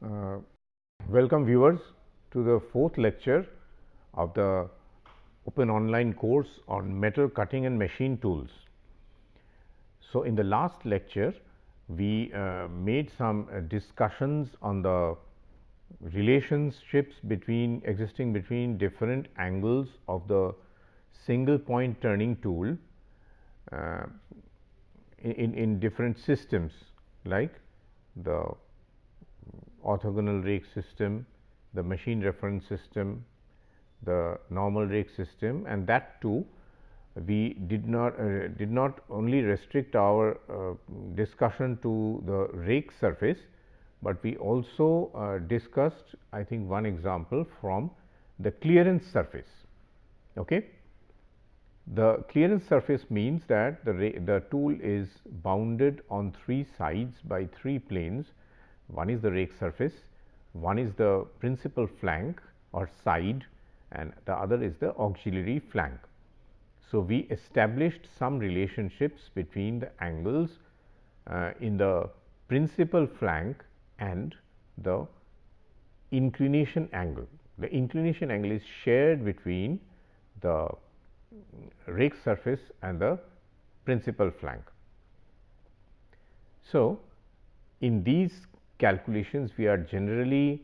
Uh, Welcome viewers to the fourth lecture of the open online course on metal cutting and machine tools. So, in the last lecture we made some discussions on the relationships existing between different angles of the single point turning tool uh, in different systems like the orthogonal rake system, the machine reference system, the normal rake system, and that too we did not only restrict our discussion to the rake surface, but we also discussed I think one example from the clearance surface. Okay. The clearance surface means that the tool is bounded on three sides by three planes. One is the rake surface, one is the principal flank or side, and the other is the auxiliary flank. So, we established some relationships between the angles in the principal flank and the inclination angle. The inclination angle is shared between the rake surface and the principal flank. So, in these calculations we are generally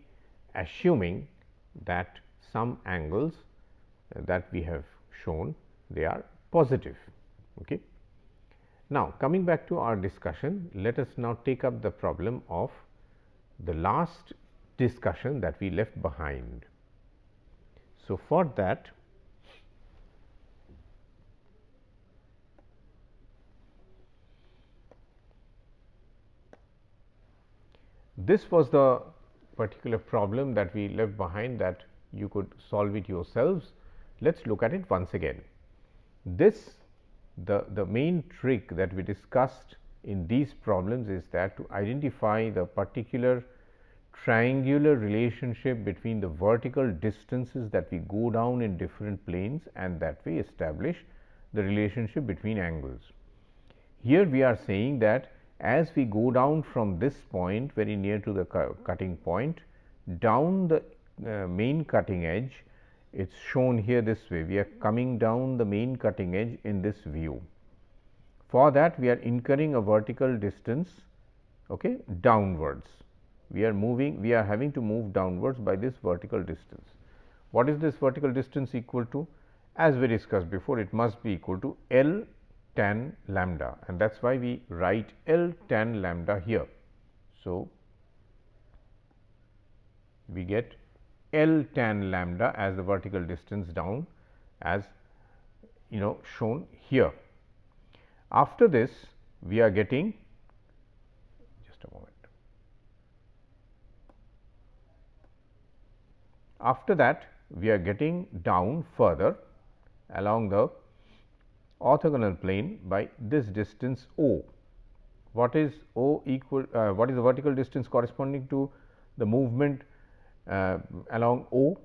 assuming that some angles that we have shown, they are positive. Okay. Now, coming back to our discussion, let us now take up the problem of the last discussion that we left behind. So, for that this was the particular problem that we left behind, that you could solve it yourselves. Let us look at it once again. The main trick that we discussed in these problems is that to identify the particular triangular relationship between the vertical distances that we go down in different planes, and that we establish the relationship between angles. Here we are saying that as we go down from this point very near to the cutting point down the main cutting edge, it is shown here this way. We are coming down the main cutting edge in this view. For that we are incurring a vertical distance, okay, downwards. We are having to move downwards by this vertical distance. What is this vertical distance equal to? As we discussed before, it must be equal to L tan lambda, and that is why we write L tan lambda here. So, we get L tan lambda as the vertical distance down, as shown here. After this we are getting, just a moment, after that we are getting down further along the orthogonal plane by this distance O. What is O equal? What is the vertical distance corresponding to the movement along O?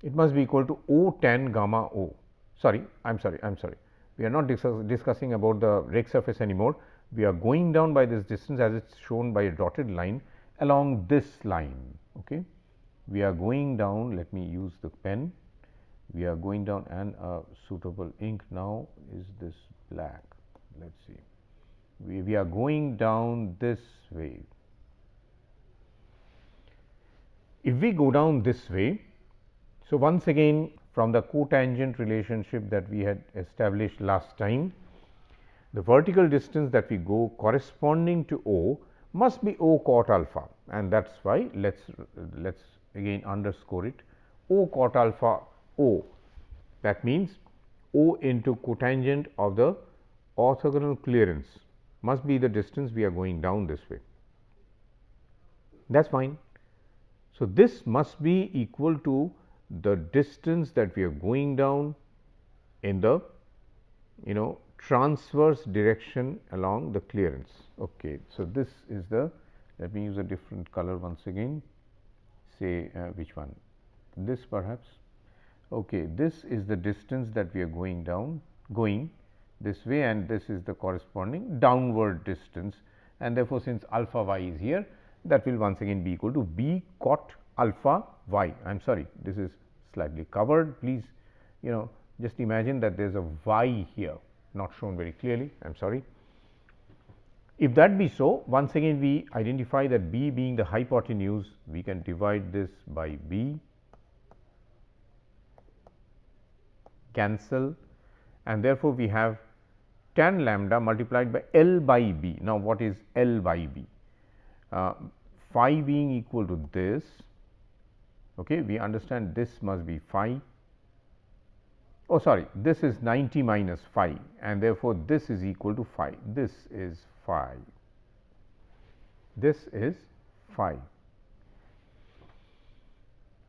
It must be equal to O tan gamma O. Sorry, I am sorry. We are not discussing about the rake surface anymore. We are going down by this distance as it is shown by a dotted line along this line. Okay. We are going down. Let me use the pen. We are going down, and a suitable ink now is this black. Let us see. We are going down this way. If we go down this way, so once again from the cotangent relationship that we had established last time, the vertical distance that we go corresponding to O must be O cot alpha, and that is why let us again underscore it, O cot alpha O. That means O into cotangent of the orthogonal clearance must be the distance we are going down this way. That is fine. So, this must be equal to the distance that we are going down in the transverse direction along the clearance. Okay. So, this is the, let me use a different color once again, say which one, this perhaps. Okay, this is the distance that we are going this way, and this is the corresponding downward distance, and therefore, since alpha y is here, that will once again be equal to b cot alpha y. I am sorry, this is slightly covered. Please, just imagine that there is a y here, not shown very clearly. I am sorry. If that be so, once again we identify that b being the hypotenuse, we can divide this by b, cancel, and therefore, we have tan lambda multiplied by L by b. Now, what is L by b? Phi being equal to this, okay, we understand this must be phi. Oh, sorry, this is 90 minus phi, and therefore, this is equal to phi. This is phi. This is phi.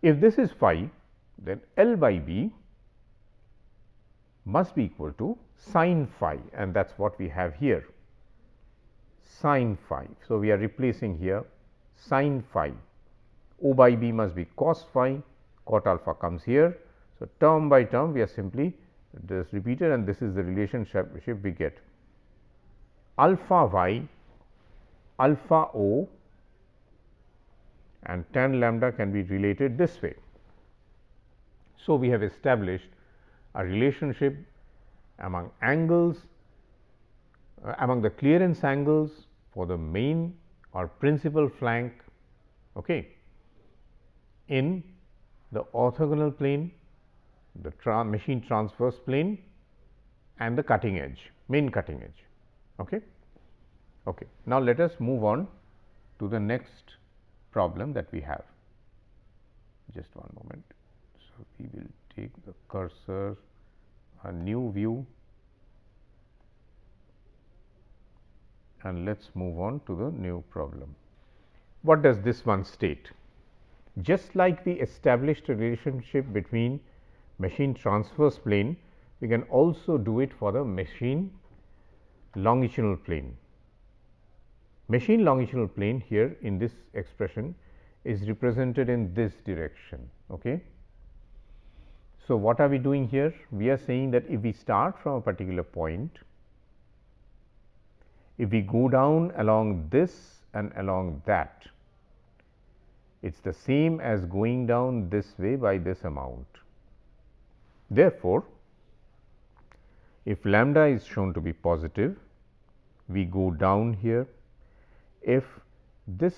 If this is phi, then L by b must be equal to sin phi, and that is what we have here, sin phi. So, we are replacing here sin phi. O by b must be cos phi, cot alpha comes here. So, term by term we are simply just repeated, and this is the relationship we get. Alpha y, alpha o, and tan lambda can be related this way. So, we have established a relationship among angles, among the clearance angles for the main or principal flank, okay, in the orthogonal plane, the machine transverse plane, and the cutting edge, main cutting edge. Okay. Okay. Now, let us move on to the next problem that we have. Just one moment. So, we will take the cursor, a new view, and let us move on to the new problem. What does this one state? Just like we established a relationship between machine transverse plane, we can also do it for the machine longitudinal plane. Machine longitudinal plane here in this expression is represented in this direction. Okay. So, what are we doing here? We are saying that if we start from a particular point, if we go down along this and along that, it is the same as going down this way by this amount. Therefore, if lambda is shown to be positive, we go down here. If this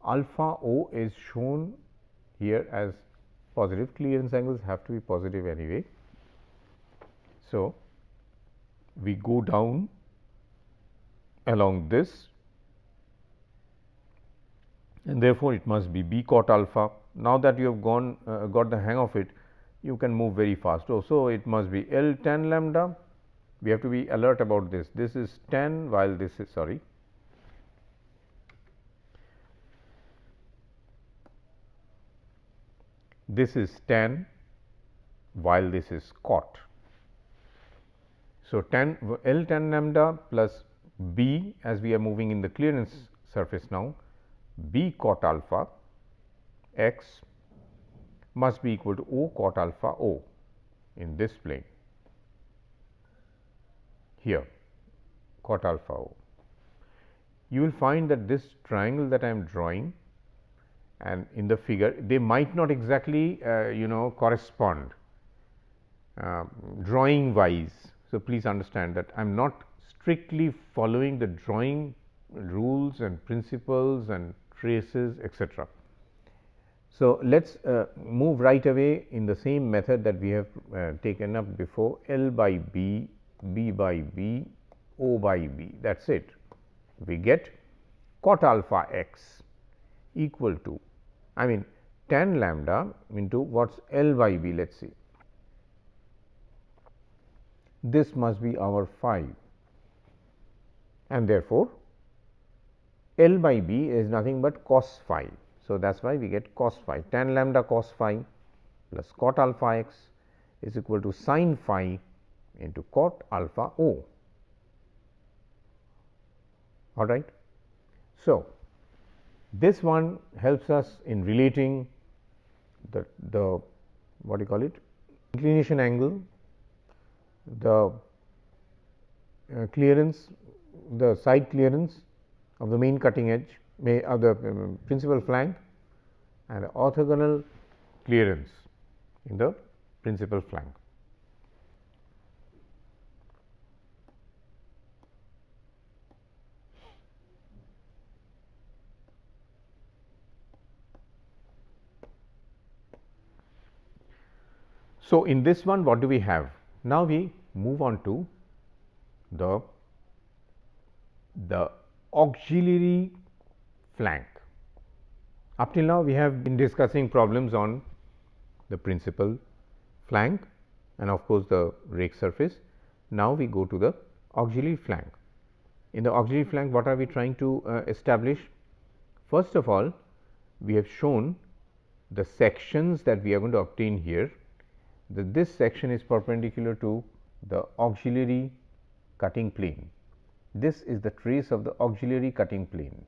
alpha o is shown here as positive, clearance angles have to be positive anyway. So, we go down along this, and therefore, it must be b cot alpha. Now, that you have got the hang of it, you can move very fast. So, it must be L tan lambda. We have to be alert about this. This is tan, while this is this is tan, while this is cot. So, tan L tan lambda plus b, as we are moving in the clearance surface now, b cot alpha x must be equal to O cot alpha O in this plane here, cot alpha O. You will find that this triangle that I am drawing, and in the figure, they might not exactly correspond drawing wise. So, please understand that I am not strictly following the drawing rules and principles and traces, etc. So, let us move right away in the same method that we have taken up before, L by b, b by b, O by b, that is it. We get cot alpha x equal to, tan lambda into what is L by b, let us see. This must be our phi, and therefore, L by b is nothing but cos phi. So, that is why we get cos phi, tan lambda cos phi plus cot alpha x is equal to sin phi into cot alpha O. All right. So, this one helps us in relating the what do you call it, inclination angle, the clearance, the side clearance of the main cutting edge, of the principal flank and orthogonal clearance in the principal flank. So, in this one what do we have? Now, we move on to the auxiliary flank. Up till now we have been discussing problems on the principal flank and of course, the rake surface. Now, we go to the auxiliary flank. In the auxiliary flank, what are we trying to establish? First of all, we have shown the sections that we are going to obtain here, that this section is perpendicular to the auxiliary cutting plane. This is the trace of the auxiliary cutting plane.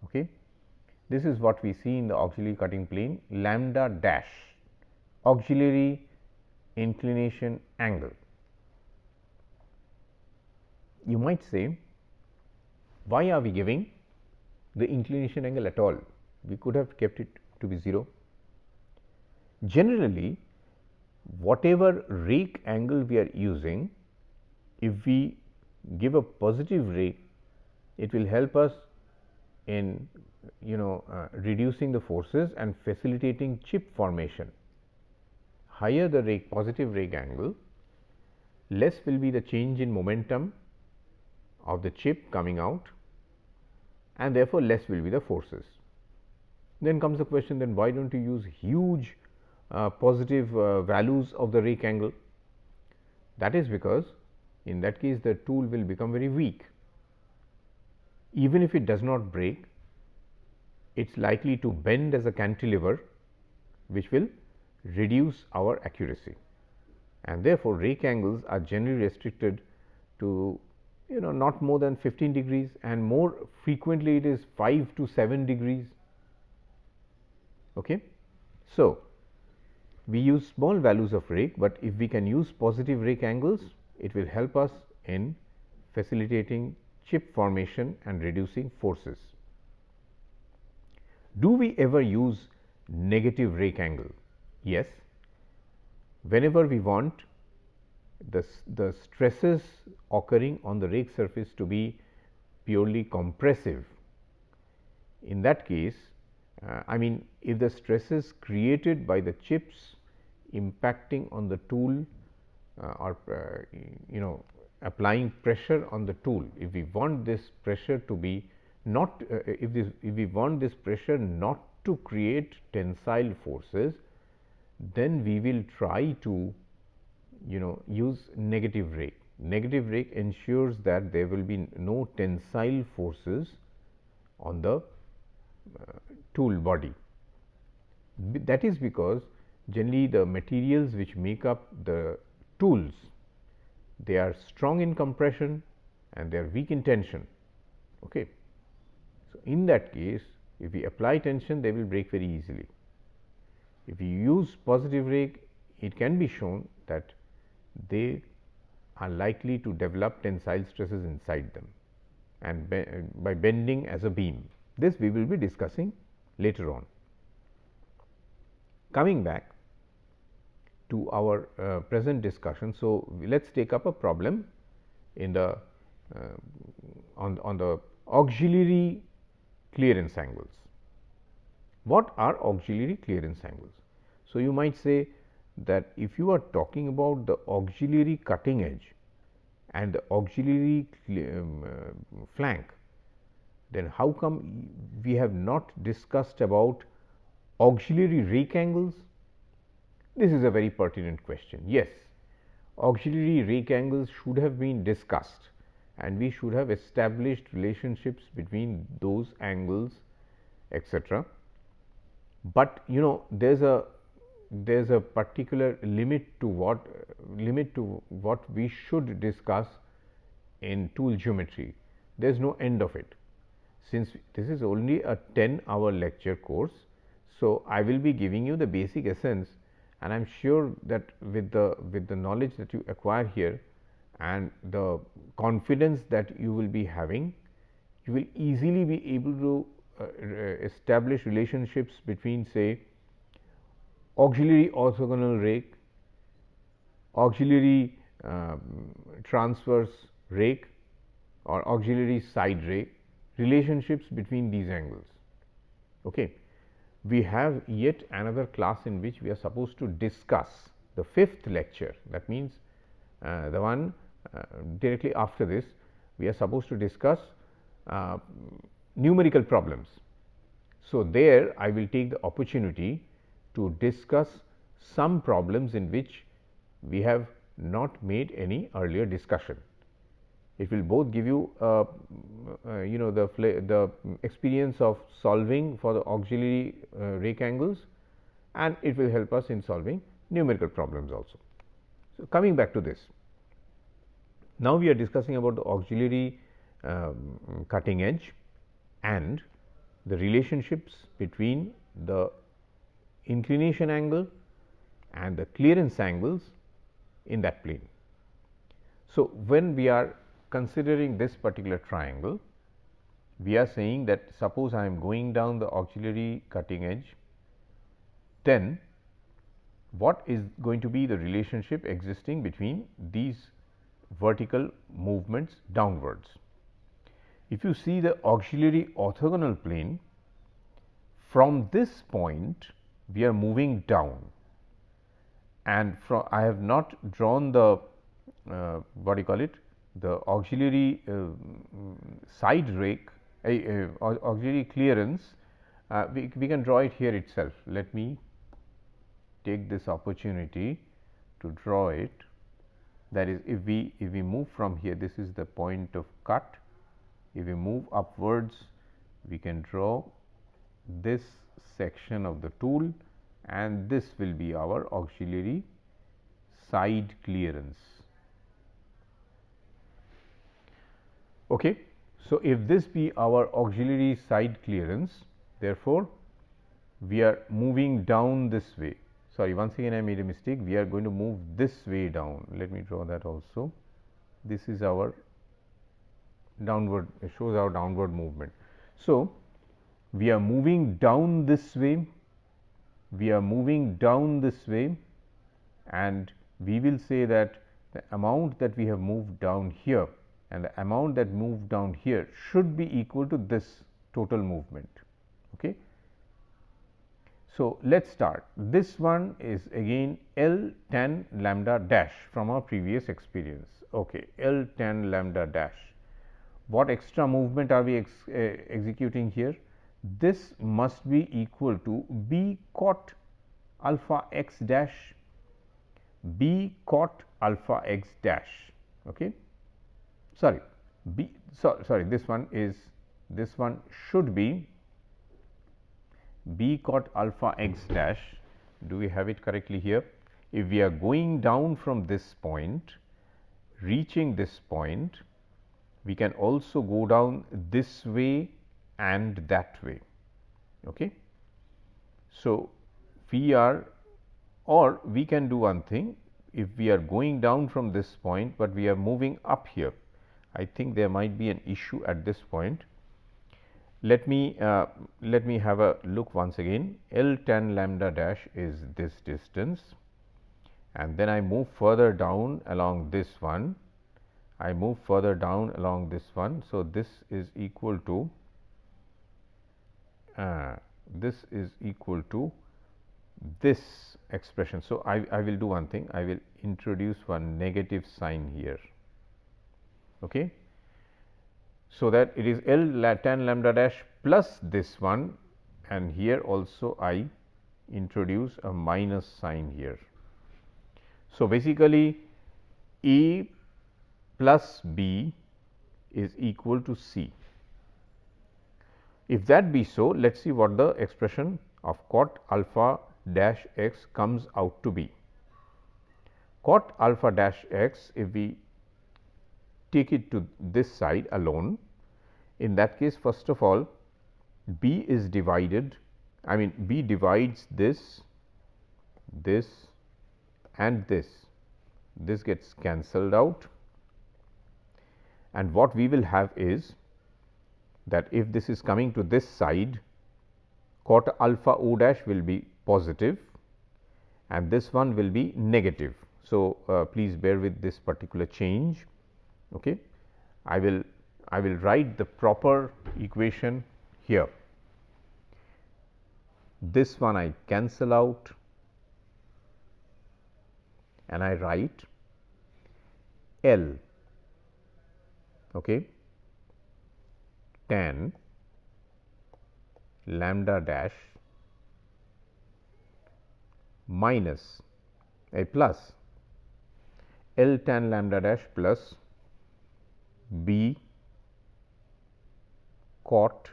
Okay. This is what we see in the auxiliary cutting plane, lambda dash, auxiliary inclination angle. You might say, why are we giving the inclination angle at all? We could have kept it to be 0. Generally, whatever rake angle we are using, if we give a positive rake, it will help us in reducing the forces and facilitating chip formation. Higher the rake, positive rake angle, less will be the change in momentum of the chip coming out, and therefore, less will be the forces. Then comes the question, then why don't you use huge positive values of the rake angle? That is because in that case the tool will become very weak. Even if it does not break, it is likely to bend as a cantilever, which will reduce our accuracy, and therefore, rake angles are generally restricted to not more than 15 degrees, and more frequently it is 5 to 7 degrees. Okay. So, we use small values of rake, but if we can use positive rake angles, it will help us in facilitating chip formation and reducing forces. Do we ever use negative rake angle? Yes. Whenever we want the stresses occurring on the rake surface to be purely compressive, in that case, I mean, if the stresses created by the chips impacting on the tool or applying pressure on the tool, if we want this pressure to be not if we want this pressure not to create tensile forces, then we will try to use negative rake. Negative rake ensures that there will be no tensile forces on the tool body. That is because generally the materials which make up the tools, they are strong in compression and they are weak in tension. Okay. So, in that case, if we apply tension, they will break very easily. If we use positive rake, it can be shown that they are likely to develop tensile stresses inside them and by bending as a beam. This we will be discussing later on. Coming back to our present discussion. So, let us take up a problem in the on the auxiliary clearance angles. What are auxiliary clearance angles? So, you might say that if you are talking about the auxiliary cutting edge and the auxiliary flank, then how come we have not discussed about auxiliary rake angles? This is a very pertinent question. Yes, auxiliary rake angles should have been discussed and we should have established relationships between those angles, etc. But there is a particular limit to what we should discuss in tool geometry. There is no end of it. Since this is only a 10-hour lecture course, so I will be giving you the basic essence, and I am sure that with the knowledge that you acquire here and the confidence that you will be having you will easily be able to establish relationships between, say, auxiliary orthogonal rake, auxiliary transverse rake, or auxiliary side rake, relationships between these angles. Okay. We have yet another class in which we are supposed to discuss the fifth lecture. That means, the one directly after this, we are supposed to discuss numerical problems. So, there I will take the opportunity to discuss some problems in which we have not made any earlier discussion. It will both give you the experience of solving for the auxiliary rake angles, and it will help us in solving numerical problems also. So, coming back to this, now we are discussing about the auxiliary cutting edge and the relationships between the inclination angle and the clearance angles in that plane. So, when we are considering this particular triangle, we are saying that suppose I am going down the auxiliary cutting edge, then what is going to be the relationship existing between these vertical movements downwards? If you see the auxiliary orthogonal plane, from this point we are moving down, and from I have not drawn the what do you call it, the auxiliary side rake, auxiliary clearance. We can draw it here itself. Let me take this opportunity to draw it. That is, if we move from here, this is the point of cut. If we move upwards, we can draw this section of the tool, and this will be our auxiliary side clearance. Okay. So, if this be our auxiliary side clearance, therefore, we are moving down this way. Sorry, once again I made a mistake. We are going to move this way down. Let me draw that also. This is our downward, it shows our downward movement. So, we are moving down this way, we are moving down this way, and we will say that the amount that we have moved down here and the amount that moved down here should be equal to this total movement. Okay. So, let us start. This one is again L tan lambda dash from our previous experience. Okay, L tan lambda dash. What extra movement are we executing here? This must be equal to B cot alpha x dash, B cot alpha x dash. Okay. Sorry, sorry, this one should be B cot alpha x dash. Do we have it correctly here? If we are going down from this point, reaching this point, we can also go down this way and that way. Okay. So, we are, or we can do one thing, if we are going down from this point, but we are moving up here, I think there might be an issue at this point. Let me have a look once again. L tan lambda dash is this distance, and then I move further down along this one. I move further down along this one. So, this is equal to this expression. So, I will do one thing, I will introduce one negative sign here. Okay. So, that it is L tan lambda dash plus this one, and here also I introduce a minus sign here. So, basically A plus B is equal to C. If that be so, let us see what the expression of cot alpha dash x comes out to be. Cot alpha dash x, if we take it to this side alone, in that case, first of all, B is divided, B divides this and this gets cancelled out, and what we will have is that if this is coming to this side, cot alpha O dash will be positive and this one will be negative. So, please bear with this particular change. Okay. I will write the proper equation here. This one I cancel out and I write L, okay, tan lambda dash minus a plus L tan lambda dash plus B cot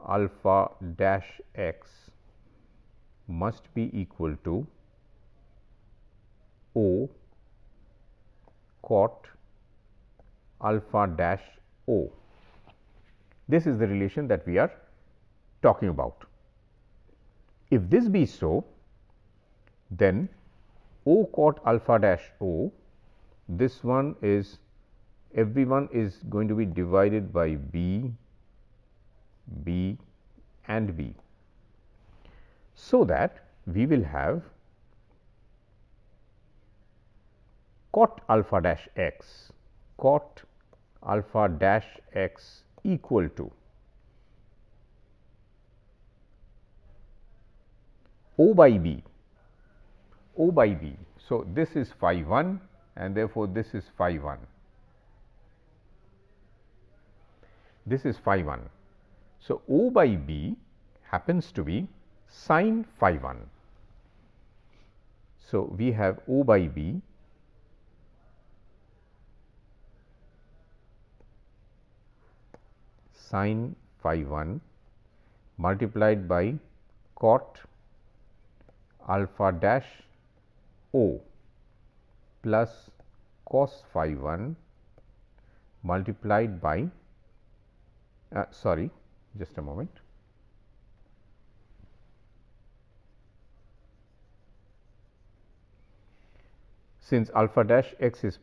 alpha dash x must be equal to O cot alpha dash O. This is the relation that we are talking about. If this be so, then O cot alpha dash O, this one is, everyone is going to be divided by B, B and B. So that we will have cot alpha dash x, cot alpha dash x equal to O by B, O by B. So, this is phi 1 and therefore, this is phi 1. This is phi 1. So, O by B happens to be sin phi 1. So, we have O by B sin phi 1 multiplied by cot alpha dash O plus cos phi 1 multiplied by sorry, just a moment. Since alpha dash x is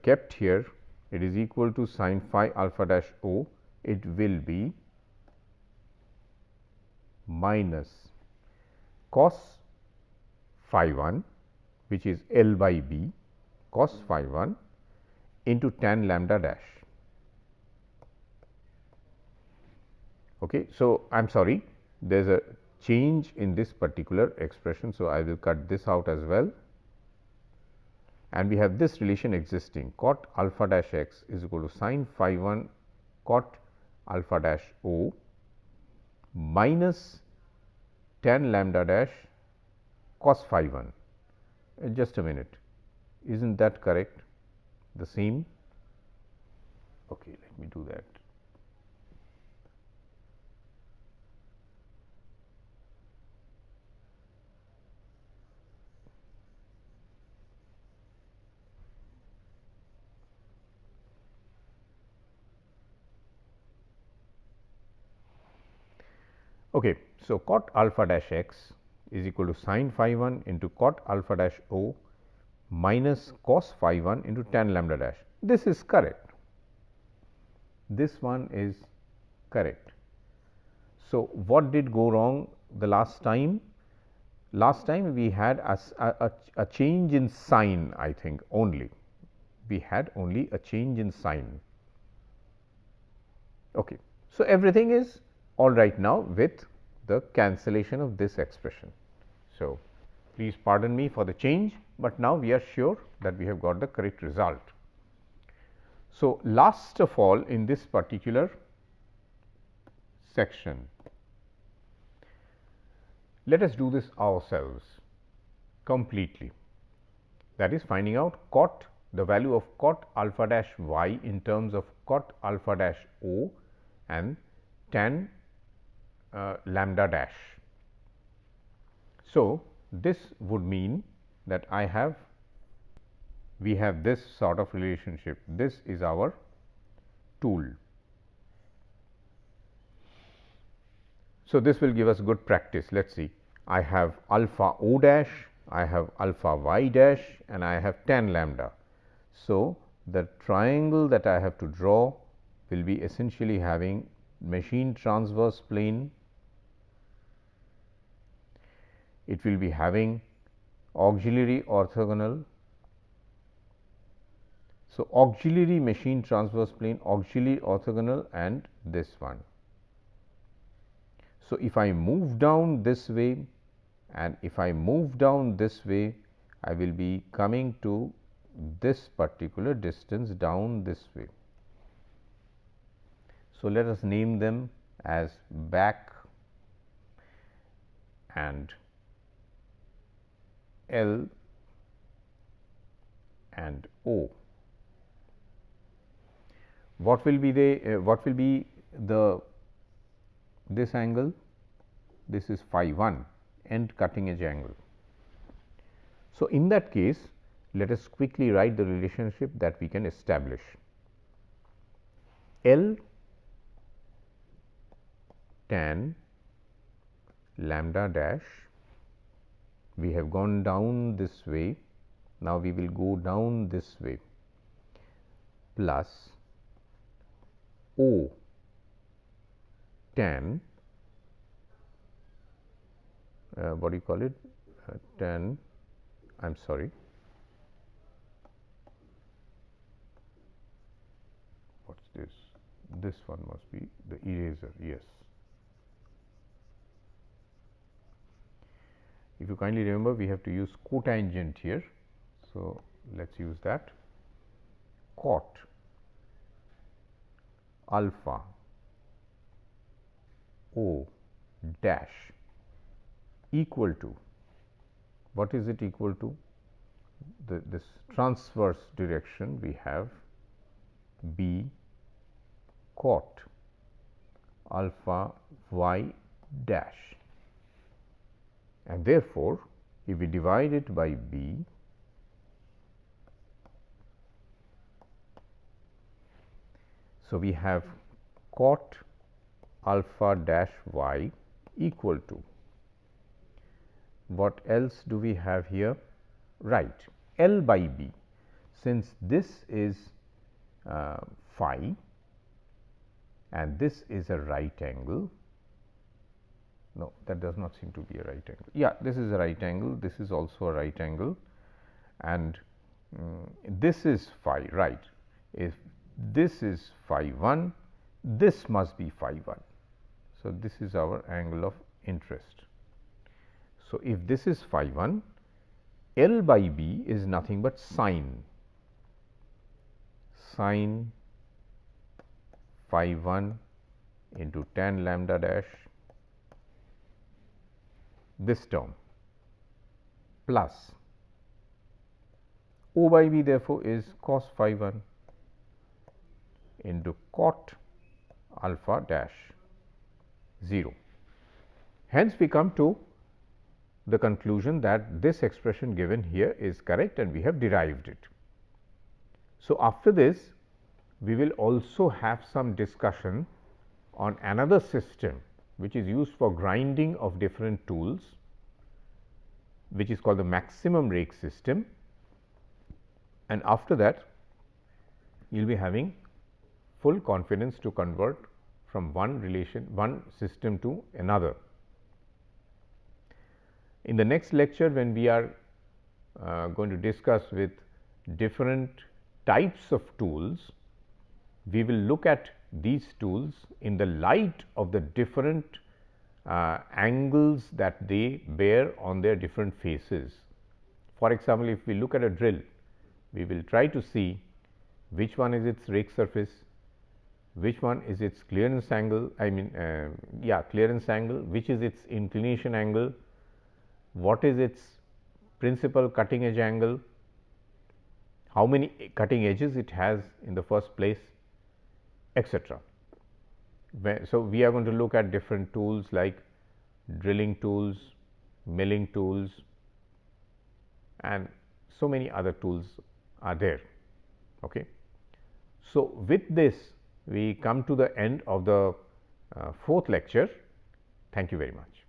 kept here, it is equal to sin phi alpha dash O, it will be minus cos phi 1, which is L by B, cos phi 1 into tan lambda dash. Okay. So, I am sorry, there is a change in this particular expression. So, I will cut this out as well, and we have this relation existing, cot alpha dash x is equal to sin phi 1 cot alpha dash O minus tan lambda dash cos phi 1. Just a minute, is not that correct? The same? Okay, let me do that. Okay. So, cot alpha dash x is equal to sin phi 1 into cot alpha dash O minus cos phi 1 into tan lambda dash. This is correct. This one is correct. So, what did go wrong the last time? Last time we had a change in sign, I think only. We had only a change in sign. Okay. So, everything is all right now with the cancellation of this expression. So, please pardon me for the change, but now we are sure that we have got the correct result. So, last of all in this particular section, let us do this ourselves completely, that is finding out cot, the value of cot alpha dash y in terms of cot alpha dash O and tan lambda dash. So, this would mean that we have this sort of relationship. This is our tool. So, this will give us good practice. Let us see, I have alpha O dash, I have alpha y dash and I have tan lambda. So, the triangle that I have to draw will be essentially having machine transverse plane, it will be having auxiliary orthogonal. So, auxiliary machine transverse plane, auxiliary orthogonal, and this one. So, if I move down this way and if I move down this way, I will be coming to this particular distance down this way. So, let us name them as back and L and O. What will be this angle? This is phi 1, end cutting edge angle. So, in that case, let us quickly write the relationship that we can establish. L tan lambda dash, we have gone down this way, now we will go down this way, plus O tan, what do you call it, tan, I am sorry, what is this? This one must be the eraser, yes. If you kindly remember, we have to use cotangent here. So, let us use that, cot alpha O dash equal to, what is it equal to? This transverse direction we have B cot alpha y dash, and therefore, if we divide it by B, so we have cot alpha dash y equal to, what else do we have here? Right, L by B, since this is phi and this is a right angle. No, that does not seem to be a right angle. Yeah, this is a right angle, this is also a right angle, and this is phi, right. If this is phi 1, this must be phi 1. So, this is our angle of interest. So, if this is phi 1, L by B is nothing but sine phi 1 into tan lambda dash, this term, plus O by B therefore is cos phi 1 into cot alpha dash 0. Hence, we come to the conclusion that this expression given here is correct and we have derived it. So, after this we will also have some discussion on another system which is used for grinding of different tools, which is called the maximum rake system, and after that you will be having full confidence to convert from one system to another. In the next lecture, when we are going to discuss with different types of tools, we will look at these tools in the light of the different angles that they bear on their different faces. For example, if we look at a drill, we will try to see which one is its rake surface, which one is its clearance angle, clearance angle, which is its inclination angle, what is its principal cutting edge angle, how many cutting edges it has in the first place, etc. So, we are going to look at different tools like drilling tools, milling tools, and so many other tools are there. Okay. So, with this we come to the end of the fourth lecture. Thank you very much.